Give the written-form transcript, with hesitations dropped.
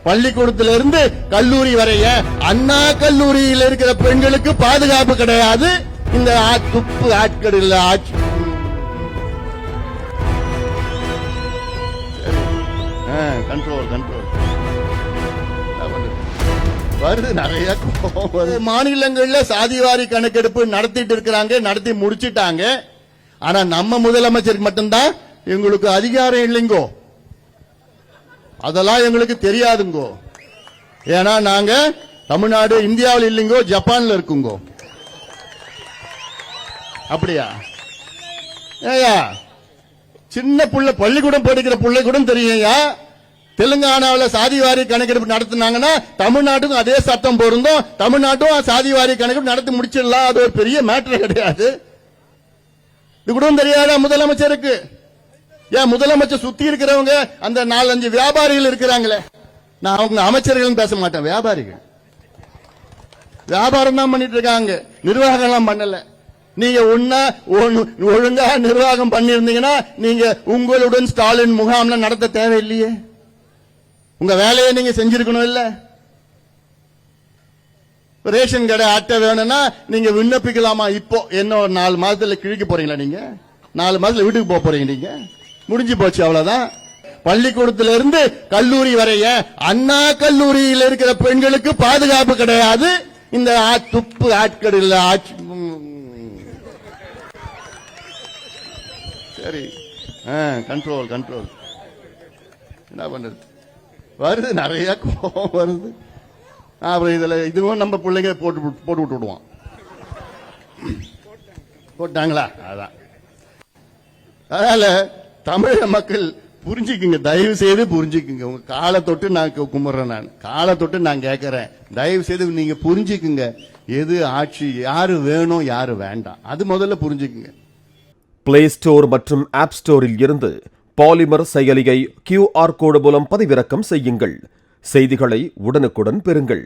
பள்ளிக்கூடத்துல இருந்து கல்லூரி வரைய அண்ணா கல்லூரியில் இருக்கிற பெண்களுக்கு பாதுகாப்பு கிடையாது. இந்த துப்பு ஆட்களில் ஆட்சி கண்ட்ரோல் வருது. நிறைய மாநிலங்கள்ல சாதிவாரி கணக்கெடுப்பு நடத்திட்டு இருக்கிறாங்க, நடத்தி முடிச்சிட்டாங்க. ஆனா நம்ம முதலமைச்சருக்கு மட்டும்தான் எங்களுக்கு அதிகாரம் இல்லைங்கோ, அதெல்லாம் எங்களுக்கு தெரியாதுங்கோ. ஏன்னா நாங்க தமிழ்நாடு இந்தியாவில் இல்லைங்கோ, ஜப்பான்ல இருக்குங்கோ. அப்படியா? ஏயா சின்ன புள்ள பள்ளிக்கூடம் படிக்கிற பிள்ளை கூட தெரியுயா, தெலுங்கானாவில் சாதிவாரி கணக்கெடுப்பு நடத்தினாங்கன்னா தமிழ்நாட்டுக்கும் அதே சட்டம் பொருந்தும், தமிழ்நாட்டும் சாதிவாரி கணக்கெடுப்பு நடத்தி முடிச்சிடலாம். அது ஒரு பெரிய மேட்டர் கிடையாது. இது கூட தெரியாதா முதலமைச்சருக்கு? ஏன் முதலமைச்சர் சுத்தி இருக்கிறவங்க அந்த 4-5 வியாபாரிகள் இருக்கிறாங்களே, நான் அவங்க அமைச்சர்கள் பேச மாட்டேன், வியாபாரிகள் வியாபாரம் தான் பண்ணிட்டு இருக்காங்க, நிர்வாகம் எல்லாம் பண்ணல. நீங்க ஒழுங்கா நிர்வாகம் பண்ணிருந்தீங்கன்னா நீங்க உங்களுடன் ஸ்டாலின் முகாம்ல நடத்த தேவையில்லையே, உங்க வேலையை நீங்க செஞ்சிருக்கணும். இல்ல ரேஷன் கடை அட்டை வேணும்னா நீங்க விண்ணப்பிக்கலாமா? இப்போ என்ன ஒரு 4 மாதத்துல கிழிக்க போறீங்களா? நீங்க 4 மாதத்துல வீட்டுக்கு போக போறீங்க, நீங்க முடிஞ்சு போச்சு, அவ்வளவுதான். பள்ளிக்கூடத்துல இருந்து கல்லூரி வரைய அண்ணா கல்லூரியில் இருக்கிற பெண்களுக்கு பாதுகாப்பு கிடையாது. இந்த துப்பு ஆட்களில் ஆட்சி சரி கண்ட்ரோல் என்ன பண்றது? வருது, நிறைய கோபம் வருது. அப்புறம் இதுவும் நம்ம பிள்ளைங்க போட்டு விட்டுடுவான். போட்டாங்களா? அதான். அதனால தமிழக மக்கள் புரிஞ்சுக்குங்க, தயவு செய்து புரிஞ்சுக்குங்க. உங்க காலை தொட்டு நான் கும்பிடுறேன், நான் காலை தொட்டு நான் கேட்கறேன், தயவு செய்து நீங்க புரிஞ்சுக்குங்க. எது ஆட்சி, யாரு வேணும் யாரு வேண்டாம், அது முதல்ல புரிஞ்சுக்குங்க. பிளே ஸ்டோர் மற்றும் ஆப் ஸ்டோரில் இருந்து பாலிமர் செயலியை QR கோடு மூலம் பதிவிறக்கம் செய்யுங்கள். செய்திகளை உடனுக்குடன் பெறுங்கள்.